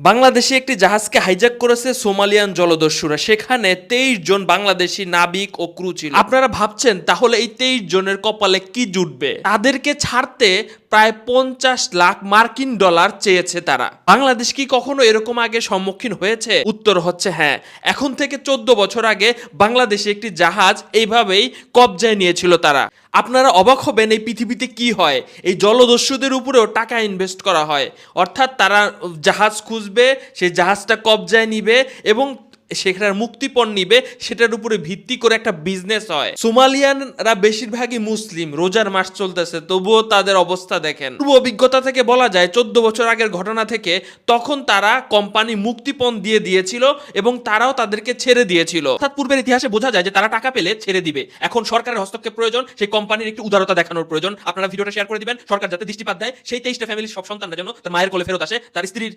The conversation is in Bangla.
বাংলাদেশে একটি জাহাজকে হাইজ্যাক করেছে সোমালিয়ান জলদস্যুরা। সেখানে 23 জন বাংলাদেশি নাবিক ও ক্রু ছিল। আপনারা ভাবছেন তাহলে এই 23 জনের কপালে কি জুটবে? তাদেরকে ছাড়তে প্রায় 50 লাখ মার্কিন ডলার চেয়েছে তারা। বাংলাদেশ কি কখনো এরকম আগে সম্মুখীন হয়েছে? উত্তর হচ্ছে হ্যাঁ। এখন থেকে 14 বছর আগে বাংলাদেশে একটি জাহাজ এইভাবেই কবজায় নিয়েছিল তারা। আপনারা অবাক হবেন এই পৃথিবীতে কি হয়, এই জলদস্যুদের উপরেও টাকা ইনভেস্ট করা হয়। অর্থাৎ তারা জাহাজ খুঁজবে, সেই জাহাজটা কবজায় নিবে এবং সেখানে মুক্তিপণ নিবে, সেটার উপরে ভিত্তি করে একটা বিজনেস হয়। সোমালিয়ানরা বেশিরভাগই মুসলিম, রোজার মাস চলতেছে, তবুও তাদের অবস্থা দেখেন। পূর্ব অভিজ্ঞতা থেকে বলা যায় 14 বছর আগের ঘটনা থেকে, তখন তারা কোম্পানি মুক্তিপণ দিয়ে দিয়েছিল এবং তারাও তাদেরকে ছেড়ে দিয়েছিল। অর্থাৎ পূর্বের ইতিহাসে বোঝা যায় যে তারা টাকা পেলে ছেড়ে দিবে। এখন সরকারের হস্তক্ষেপ প্রয়োজন, সেই কোম্পানির একটু উদারতা দেখানোর প্রয়োজন। আপনারা ভিডিওটা শেয়ার করে দিবেন, সরকার যাতে দৃষ্টিপাত দেয়, সেই 23টা ফ্যামিলির সব সন্তানরা যেন তার মায়ের কোলে ফেরত আসে, তার স্ত্রীর